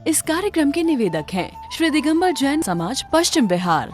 इस कार्यक्रम के निवेदक हैं श्री दिगंबर जैन समाज पश्चिम बिहार।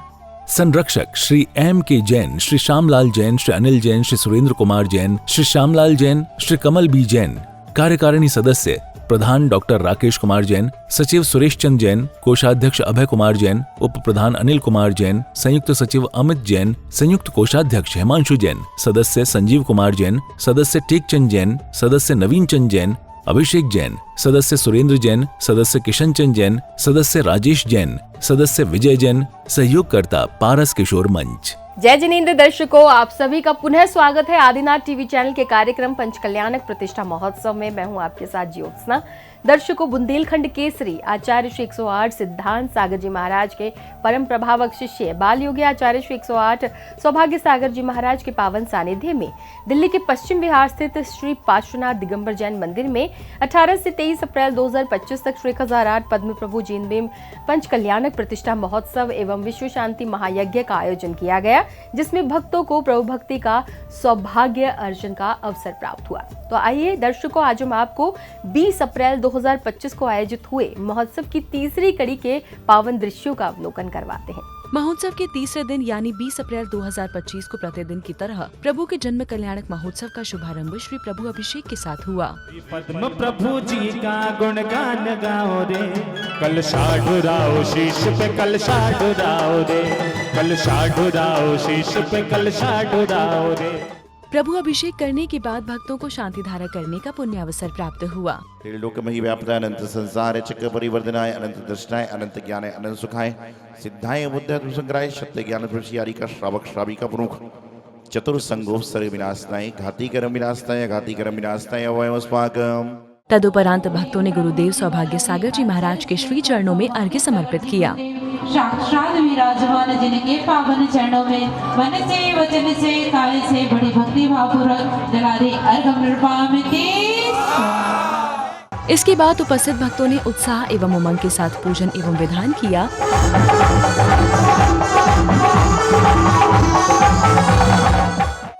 संरक्षक श्री एम के जैन, श्री श्यामलाल जैन, श्री अनिल जैन, श्री सुरेंद्र कुमार जैन, श्री श्यामलाल जैन, श्री कमल बी जैन। कार्यकारिणी सदस्य प्रधान डॉक्टर राकेश कुमार जैन, सचिव सुरेश चंद जैन, कोषाध्यक्ष अभय कुमार जैन, उप प्रधान अनिल कुमार जैन, संयुक्त सचिव अमित जैन, संयुक्त कोषाध्यक्ष हिमांशु जैन, सदस्य संजीव कुमार जैन, सदस्य टेकचंद जैन, सदस्य नवीन चंद जैन, अभिषेक जैन, सदस्य सुरेंद्र जैन, सदस्य किशन चंद जैन, सदस्य राजेश जैन, सदस्य विजय जैन, सहयोगकर्ता पारस किशोर मंच। जय जिनेंद्र दर्शकों, आप सभी का पुनः स्वागत है आदिनाथ टीवी चैनल के कार्यक्रम पंचकल्याणक प्रतिष्ठा महोत्सव में। मैं हूं आपके साथ ज्योत्सना। दर्शकों, बुंदेलखंड केसरी आचार्य श्री 108 सिद्धांत सागर जी महाराज के परम प्रभावक शिष्य बाल योगी आचार्य श्री 108 सौभाग्य सागर जी महाराज के पावन सानिध्य में दिल्ली के पश्चिम विहार स्थित श्री पार्श्वनाथ दिगंबर जैन मंदिर में 18 से 23 अप्रैल 2025 तक श्री 1008 पद्म प्रभु जैन भीम पंचकल्याणक प्रतिष्ठा महोत्सव एवं विश्व शांति महायज्ञ का आयोजन किया गया, जिसमें भक्तों को प्रभु भक्ति का सौभाग्य अर्जन का अवसर प्राप्त हुआ। तो आइए दर्शकों, आज हम आपको 20 अप्रैल 2025 को आयोजित हुए महोत्सव की तीसरी कड़ी के पावन दृश्यों का अवलोकन करवाते हैं। महोत्सव के तीसरे दिन यानी 20 अप्रैल 2025 को प्रतिदिन की तरह प्रभु के जन्म कल्याणक महोत्सव का शुभारंभ श्री प्रभु अभिषेक के साथ हुआ। पद्म प्रभु जी का गुणगान गाओ रे, कलशा ढुराओ शीश पे कलशा ढुराओ रे, कलशा ढुराओ शीश पे कलशा ढुराओ रे। प्रभु अभिषेक करने के बाद भक्तों को शांति धारा करने का पुण्य अवसर प्राप्त हुआ। लोकमही व्यापदाय अनंत संसार चक्र परिवर्तनाय अनंत दर्शनाय अनंत ज्ञानाय अनंत सुखाय सिद्धाय बुद्ध संग्रहाय सत्य ज्ञान प्रशियारी का श्रावक श्राविका प्रमुख चतुर्संगो सर्व विनाशनाय घाती कर्म विनाशनाय वयमस्माकम्। तदुपरांत भक्तों ने गुरुदेव सौभाग्य सागर जी महाराज के श्री चरणों में अर्घ्य समर्पित किया। साक्षात विराजमान जिनके पावन चरणों में मन से वचन से काय से बड़ी भक्ति भावपूर्वक जलादि अर्घ्य। इसके बाद उपस्थित भक्तों ने उत्साह एवं उमंग के साथ पूजन एवं विधान किया।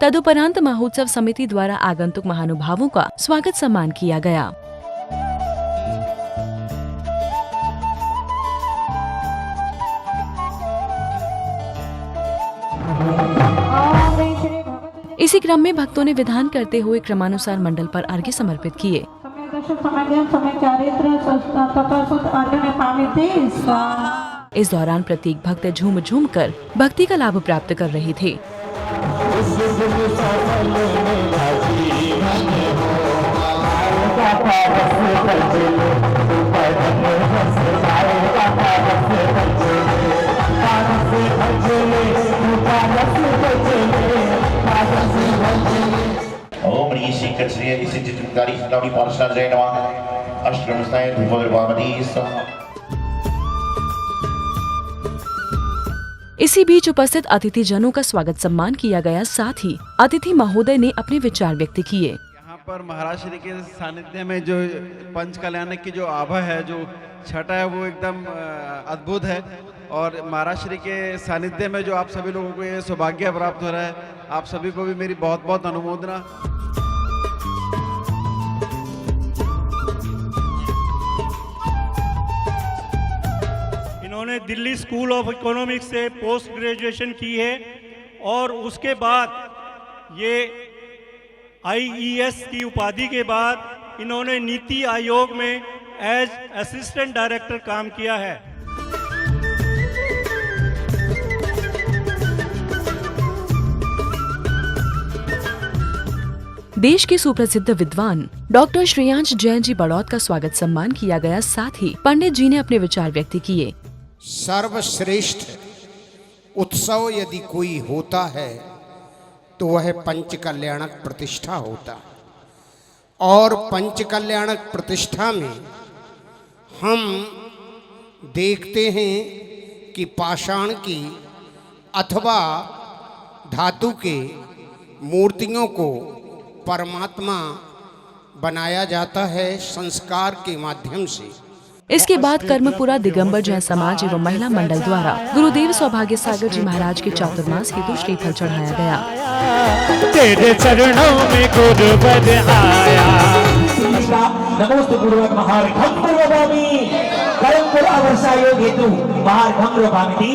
तदुपरांत महोत्सव समिति द्वारा आगंतुक महानुभावों का स्वागत सम्मान किया गया। इसी क्रम में भक्तों ने विधान करते हुए क्रमानुसार मंडल पर अर्घ्य समर्पित किए। इस दौरान प्रत्येक भक्त झूम झूम कर भक्ति का लाभ प्राप्त कर रहे थे। ओम ह्रीं श्री कचरे इसी चित्रकारी सदावनी पार्षद जय नमः अष्टक्रमस्ताय धूपद्रवामती स्वाहा। इसी बीच उपस्थित अतिथि जनों का स्वागत सम्मान किया गया। साथ ही अतिथि महोदय ने अपने विचार व्यक्त किए। यहाँ पर महाराज श्री के सानिध्य में जो पंच कल्याणक की जो आभा है, जो छटा है, वो एकदम अद्भुत है। और महाराज श्री के सानिध्य में जो आप सभी लोगों को ये सौभाग्य प्राप्त हो रहा है, आप सभी को भी मेरी बहुत बहुत अनुमोदना। इन्होंने दिल्ली स्कूल ऑफ इकोनॉमिक्स से पोस्ट ग्रेजुएशन की है और उसके बाद ये IES की उपाधि के बाद इन्होंने नीति आयोग में एज असिस्टेंट डायरेक्टर काम किया है। देश के सुप्रसिद्ध विद्वान डॉक्टर श्रेयांश जैन जी बड़ौत का स्वागत सम्मान किया गया। साथ ही पंडित जी ने अपने विचार व्यक्त किए। सर्वश्रेष्ठ उत्सव यदि कोई होता है तो वह पंचकल्याणक प्रतिष्ठा होता, और पंचकल्याणक प्रतिष्ठा में हम देखते हैं कि पाषाण की अथवा धातु के मूर्तियों को परमात्मा बनाया जाता है संस्कार के माध्यम से। इसके बाद कर्मपुरा दिगंबर जैन समाज एवं महिला मंडल द्वारा गुरुदेव सौभाग्य सागर जी महाराज के चातुर्मास हेतु श्रीफल चढ़ाया गया। तेरे चरणों में गुरुवर आया। नमोस्तु गुरुवर महाराज। करमपुरा वर्षायोग हेतु महार्घम रोपामिति।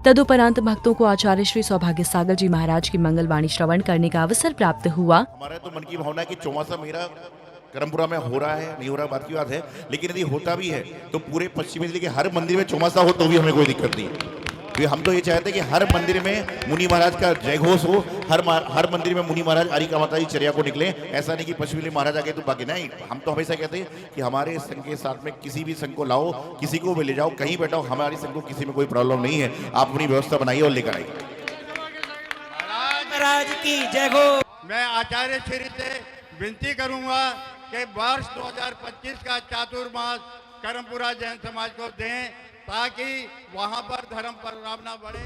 तदुपरांत भक्तों को आचार्य श्री सौभाग्य सागर जी महाराज की मंगलवाणी श्रवण करने का अवसर प्राप्त हुआ। हमारा तो मन की भावना है कि चौमासा मेरा करमपुरा में हो रहा है, नहीं हो रहा बात की बात है, लेकिन यदि होता भी है तो पूरे पश्चिमी जिले के हर मंदिर में चौमासा हो तो भी हमें कोई दिक्कत नहीं है। क्योंकि हम तो ये चाहते हैं कि हर मंदिर में मुनि महाराज का जय घोष हो, हर मंदिर में मुनि महाराज आरिका माता जी चर्या को निकले। ऐसा नहीं कि पश्चिमी महाराज आगे तो बाकी नहीं। हम तो हमेशा कहते हैं कि हमारे संघ के साथ में किसी भी संघ को लाओ, किसी को भी ले जाओ, कहीं बैठाओ, हमारी संघ को किसी में कोई प्रॉब्लम नहीं है। आप अपनी व्यवस्था बनाइए और लेकर आइए। महाराज की जय हो। मैं आचार्य श्री से विनती करूंगा कि वर्ष 2025 का चातुर्मास करमपुरा जैन समाज को दें, ताकि वहां पर धर्म प्रभाव न बढ़े।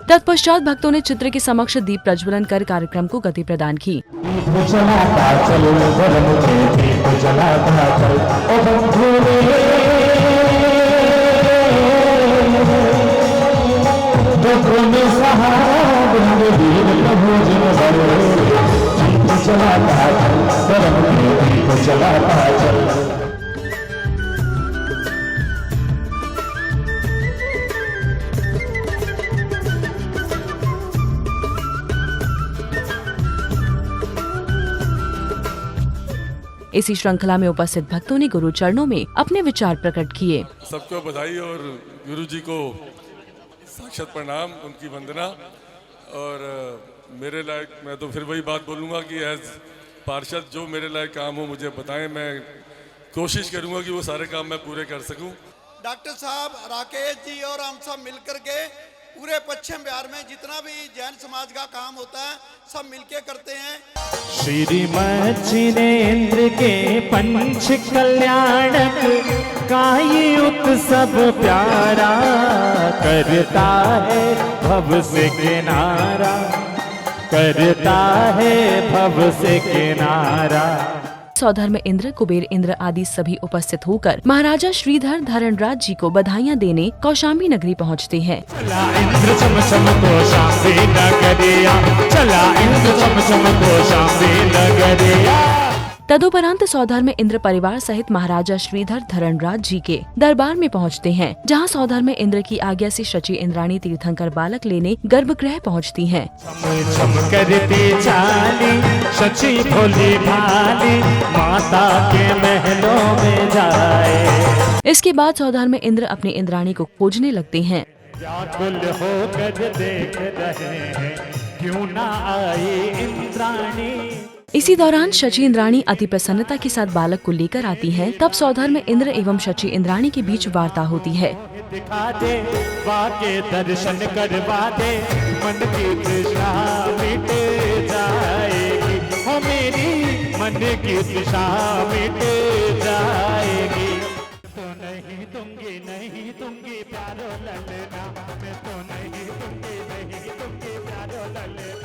तत्पश्चात भक्तों ने चित्र के समक्ष दीप प्रज्वलन कर कार्यक्रम को गति प्रदान की। इसी श्रृंखला में उपस्थित भक्तों ने गुरु चरणों में अपने विचार प्रकट किए। सबको बधाई और गुरु जी को साक्षात प्रणाम, उनकी वंदना। और मेरे लायक मैं तो फिर वही बात बोलूँगा कि एज पार्षद जो मेरे लायक काम हो मुझे बताएं, मैं कोशिश करूँगा कि वो सारे काम मैं पूरे कर सकूँ। डॉक्टर साहब, राकेश जी और हम सब मिलकर के पूरे पश्चिम बिहार में जितना भी जैन समाज का काम होता है सब मिलके करते हैं। श्रीमद जिनेंद्र के पंच कल्याणक का ये उत्सव प्यारा, करता है भव से किनारा, करता है भव से किनारा। सौधर्म इंद्र, कुबेर इंद्र आदि सभी उपस्थित होकर महाराजा श्रीधर धरणराज जी को बधाइयाँ देने कौशाम्बी नगरी पहुँचते हैं। चला इंद्र चम चम कौशाम्बी नगरिया, चला इंद्र चम चम कौशाम्बी नगरिया। तदुपरांत सौधर्म इंद्र परिवार सहित महाराजा श्रीधर धरणराज जी के दरबार में पहुंचते हैं, जहां सौधर्म इंद्र की आज्ञा से शची इंद्राणी तीर्थंकर बालक लेने गर्भगृह पहुंचती हैं। छम करती चाली शची भोली भाली, माता के महलों में जाए। इसके बाद सौधर्म इंद्र अपनी इंद्राणी को खोजने लगते हैं। व्याकुल होकर देख रहे हैं, क्यों ना आई इंद्राणी। इसी दौरान शची इंद्राणी अति प्रसन्नता के साथ बालक को लेकर आती हैं। तब सौधर्म इंद्र एवं शची इंद्राणी के बीच वार्ता होती है। दिखा दे, वाके दर्शन करवा दे, मन की तृष्णा मिट जाएगी, हो मेरी मन की तृष्णा मिट जाएगी। तो नहीं दूंगी, नहीं दूंगी प्यारो ललना, मैं तो नहीं दूंगी, नहीं दूंगी प्यारो ललना।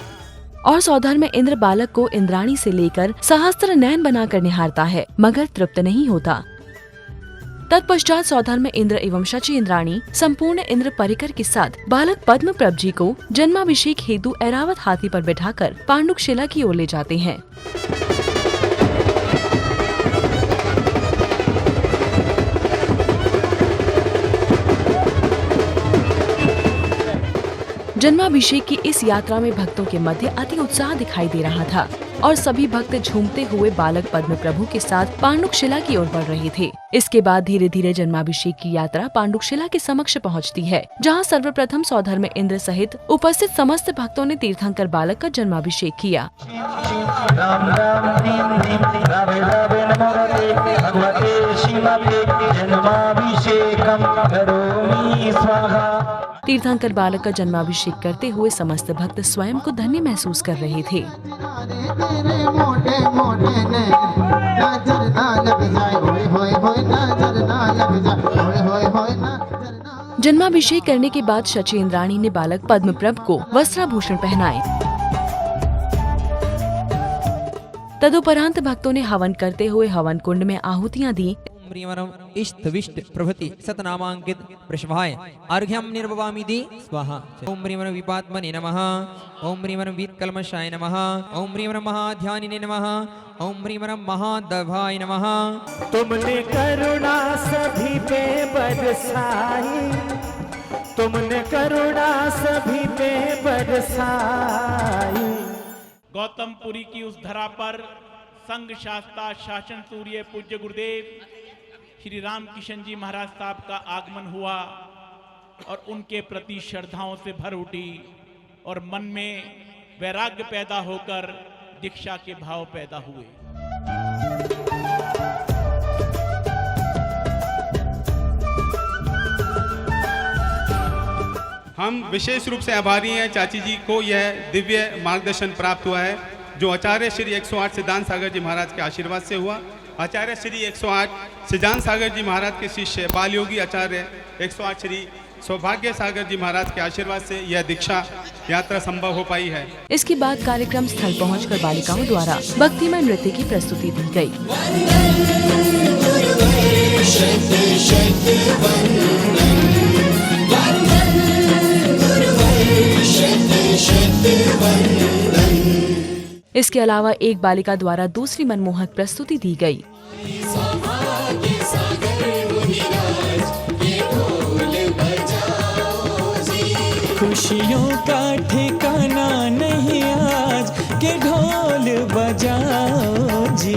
और सौधर्म इंद्र बालक को इंद्राणी से लेकर सहस्त्र नयन बनाकर निहारता है, मगर तृप्त नहीं होता। तत्पश्चात सौधर्म इंद्र एवं शची इंद्राणी संपूर्ण इंद्र परिकर के साथ बालक पद्मप्रभ जी को जन्माभिषेक हेतु ऐरावत हाथी पर बैठाकर पांडुकशिला की ओर ले जाते हैं। जन्माभिषेक की इस यात्रा में भक्तों के मध्य अति उत्साह दिखाई दे रहा था और सभी भक्त झूमते हुए बालक पद्म प्रभु के साथ पांडुकशिला की ओर बढ़ रहे थे। इसके बाद धीरे धीरे जन्माभिषेक की यात्रा पांडुकशिला के समक्ष पहुंचती है, जहां सर्वप्रथम सौधर्म इंद्र सहित उपस्थित समस्त भक्तों ने तीर्थंकर बालक का जन्माभिषेक किया। तीर्थंकर बालक का जन्माभिषेक करते हुए समस्त भक्त स्वयं को धन्य महसूस कर रहे थे। जन्माभिषेक करने के बाद शची इंद्राणी ने बालक पद्मप्रभ को वस्त्राभूषण पहनाए। तदुपरांत भक्तों ने हवन करते हुए हवन कुंड में आहुतियां दी। इष्टविष्ट प्रभृति सतनामांकित वृषभाय अर्घ्यम निर्भवामि दी स्वाहा। ओम ह्रीं विपात्मने नमः। ओम ह्रीं वीतकल्मषाय नमः। ओम ह्रीं महाध्यानिने नमः। ओम ह्रीं महादभाय नमः। तुमने करुणा सभी पे बरसाई, तुमने करुणा सभी पे बरसाई। गौतमपुरी की उस धरा पर संघ शास्त्रा शासन सूर्य पूज्य गुरुदेव श्री राम किशन जी महाराज साहब का आगमन हुआ और उनके प्रति श्रद्धाओं से भर उठी और मन में वैराग्य पैदा होकर दीक्षा के भाव पैदा हुए। हम विशेष रूप से आभारी हैं चाची जी को, यह दिव्य मार्गदर्शन प्राप्त हुआ है जो आचार्य श्री 108 सिद्धांत सागर जी महाराज के आशीर्वाद से हुआ। आचार्य श्री 108 सिद्धांत सागर जी महाराज के शिष्य बाल योगी आचार्य 108 श्री सौभाग्य सागर जी महाराज के आशीर्वाद से यह दीक्षा यात्रा संभव हो पाई है। इसके बाद कार्यक्रम स्थल पहुंचकर बालिकाओं द्वारा भक्तिमय नृत्य की प्रस्तुति दी गई। इसके अलावा एक बालिका द्वारा दूसरी मनमोहक प्रस्तुति दी गई। खुशियों का ठिकाना नहीं आज के ढोल बजाओ जी।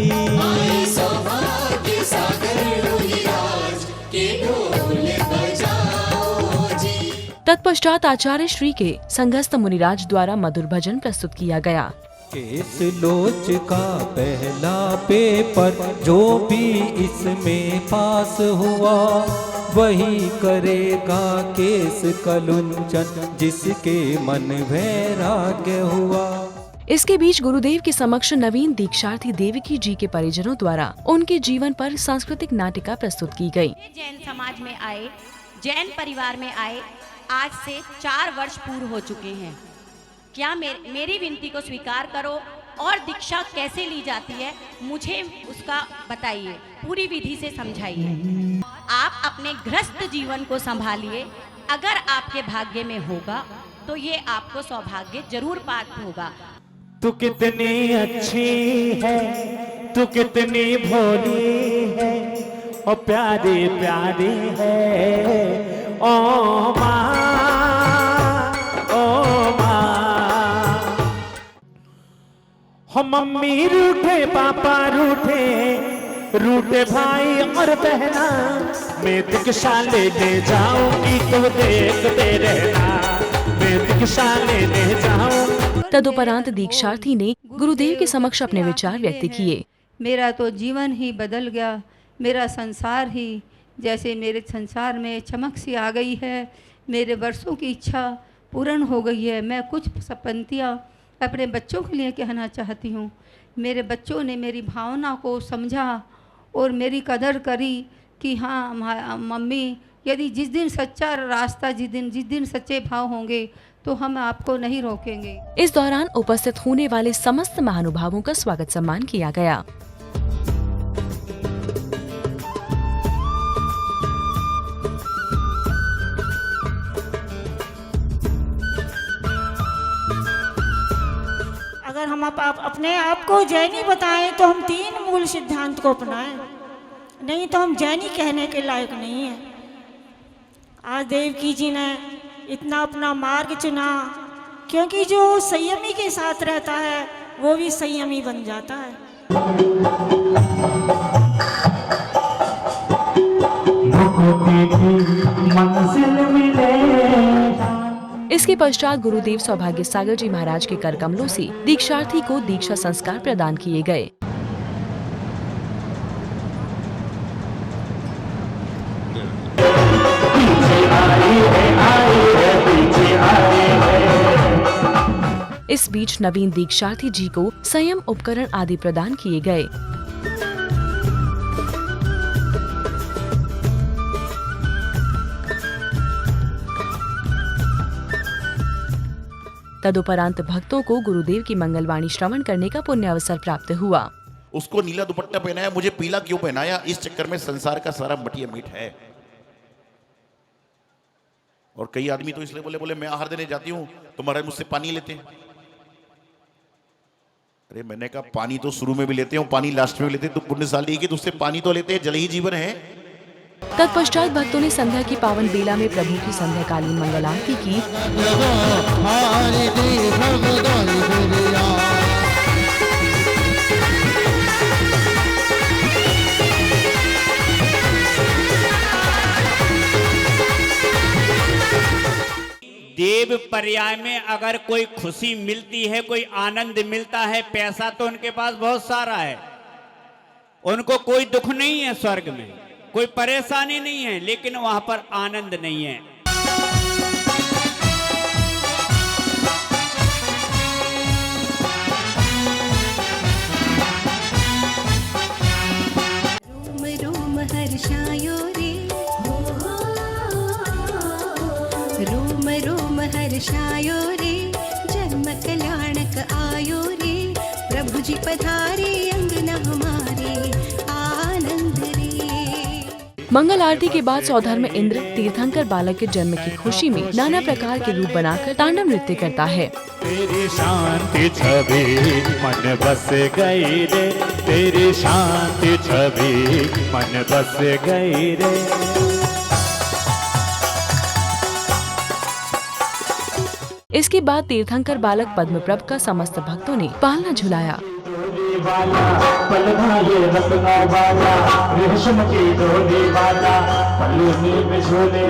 तत्पश्चात आचार्य श्री के संघस्थ मुनिराज द्वारा मधुर भजन प्रस्तुत किया गया। केस लोच का पहला पेपर जो भी इसमें पास हुआ वही करेगा केस कलुंचन जिसके मन वैराग्य हुआ। इसके बीच गुरुदेव के समक्ष नवीन दीक्षार्थी देवकी जी के परिजनों द्वारा उनके जीवन पर सांस्कृतिक नाटिका प्रस्तुत की गई। जैन समाज में आए, जैन परिवार में आए आज से 4 वर्ष पूर्व हो चुके हैं। क्या मेरी विनती को स्वीकार करो और दीक्षा कैसे ली जाती है मुझे उसका बताइए, पूरी विधि से समझाइए। आप अपने गृहस्थ जीवन को संभालिए, अगर आपके भाग्य में होगा तो ये आपको सौभाग्य जरूर प्राप्त होगा। तू कितनी अच्छी है, तू कितनी भोली है, ओ प्यारी प्यारी है ओ माँ, ओ माँ। हम मम्मी रूठे, पापा रूठे, रूठे भाई और बहना, मैं दीक्षा लेने जाऊंगी तो देखते रहना, मैं दीक्षा लेने जाऊंगी। तदुपरांत दीक्षार्थी ने गुरुदेव के समक्ष अपने विचार व्यक्त किए। मेरा तो जीवन ही बदल गया, मेरा संसार ही जैसे मेरे संसार में चमक सी आ गई है। मेरे वर्षों की इच्छा पूर्ण हो गई है। मैं कुछ पंक्तियाँ अपने बच्चों के लिए कहना चाहती हूँ। मेरे बच्चों ने मेरी भावना को समझा और मेरी कदर करी कि हाँ मम्मी, यदि जिस दिन सच्चा रास्ता, जिस दिन सच्चे भाव होंगे तो हम आपको नहीं रोकेंगे। इस दौरान उपस्थित होने वाले समस्त महानुभावों का स्वागत सम्मान किया गया। अगर हम अपने आप को जैनी बताएं तो हम 3 मूल सिद्धांत को अपनाएं, नहीं तो हम जैनी कहने के लायक नहीं है। आज देवकी जी ने इतना अपना मार्ग चुना, क्योंकि जो संयमी के साथ रहता है वो भी संयमी बन जाता है। इसके पश्चात गुरुदेव सौभाग्य सागर जी महाराज के कर कमलों से दीक्षार्थी को दीक्षा संस्कार प्रदान किए गए। इस बीच नवीन दीक्षार्थी जी को संयम उपकरण आदि प्रदान किए गए। तदुपरांत भक्तों को गुरुदेव की मंगलवाणी श्रवण करने का पुण्य अवसर प्राप्त हुआ। उसको नीला दुपट्टा पहनाया, मुझे पीला क्यों पहनाया? इस चक्कर में संसार का सारा मटिया मीठ है। और कई आदमी तो इसलिए बोले मैं आहार देने जाती हूं तो महाराज मुझसे पानी लेते हैं। अरे मैंने कहा पानी तो शुरू में भी लेते हो, पानी लास्ट में भी लेते, तो पुण्यशाली की तुझसे पानी तो लेते हैं, जल ही जीवन है। तत्पश्चात भक्तों ने संध्या की पावन बेला में प्रभु की संध्याकालीन मंगल आरती की। देव पर्याय में अगर कोई खुशी मिलती है, कोई आनंद मिलता है, पैसा तो उनके पास बहुत सारा है, उनको कोई दुख नहीं है, स्वर्ग में कोई परेशानी नहीं है, लेकिन वहां पर आनंद नहीं है। रोम रोम हर्षायो रे, रोम रोम हर्षायो रे, जन्म कल्याणक आयो रे, प्रभु जी पधारे अंगना हमारे, आनंद रे। मंगल आरती के बाद सौधर्म इंद्र तीर्थंकर बालक के जन्म की खुशी में नाना प्रकार के रूप बनाकर तांडव नृत्य करता है। तेरी शांति छवि मन बस गई रे, तेरी शांति छवि मन बस गई रे। इसके बाद तीर्थंकर बालक पद्मप्रभ का समस्त भक्तों ने पालना झुलाया। रेशम की डोली वाला पल्लू में झूले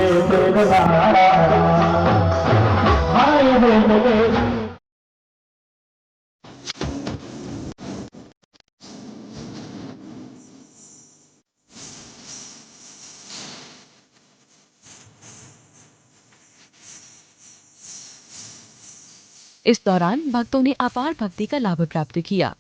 इस दौरान भक्तों ने अपार भक्ति का लाभ प्राप्त किया।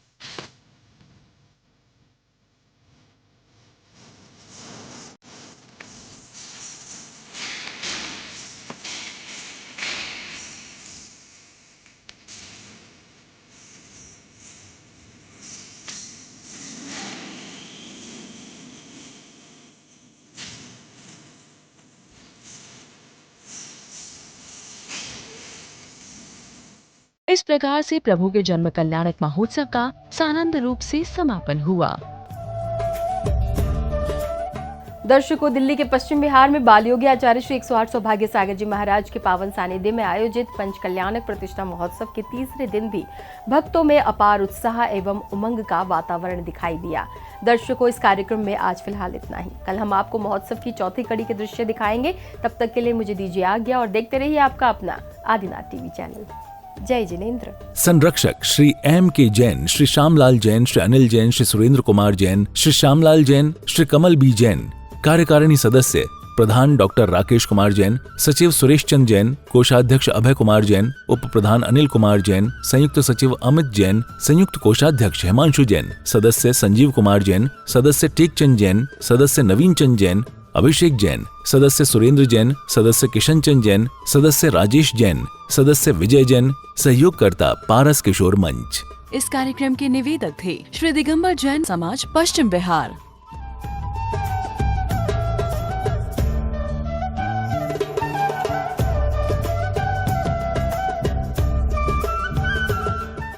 इस प्रकार से प्रभु के जन्म कल्याणक महोत्सव का सानंद रूप से समापन हुआ। दर्शकों, दिल्ली के पश्चिम बिहार में बाल योगी आचार्य श्री 108 सौभाग्य सागर जी महाराज के पावन सानिध्य में आयोजित पंच कल्याणक प्रतिष्ठा महोत्सव के तीसरे दिन भी भक्तों में अपार उत्साह एवं उमंग का वातावरण दिखाई दिया। दर्शकों, इस कार्यक्रम में आज फिलहाल इतना ही। कल हम आपको महोत्सव की चौथी कड़ी के दृश्य दिखाएंगे। तब तक के लिए मुझे दीजिए आज्ञा और देखते रहिए आपका अपना आदिनाथ टीवी चैनल। जय जिनेंद्र। संरक्षक श्री एम के जैन, श्री श्यामलाल जैन, श्री अनिल जैन, श्री सुरेंद्र कुमार जैन, श्री श्यामलाल जैन, श्री कमल बी जैन। कार्यकारिणी सदस्य प्रधान डॉक्टर राकेश कुमार जैन, सचिव सुरेश चंद जैन, कोषाध्यक्ष अभय कुमार जैन, उप प्रधान अनिल कुमार जैन, संयुक्त सचिव अमित जैन, संयुक्त कोषाध्यक्ष हिमांशु जैन, सदस्य संजीव कुमार जैन, सदस्य टेकचंद जैन, सदस्य नवीन चंद जैन, अभिषेक जैन, सदस्य सुरेंद्र जैन, सदस्य किशन चंद जैन, सदस्य राजेश जैन, सदस्य विजय जैन, सहयोगकर्ता पारस किशोर मंच। इस कार्यक्रम के निवेदक थे श्री दिगंबर जैन समाज, पश्चिम बिहार।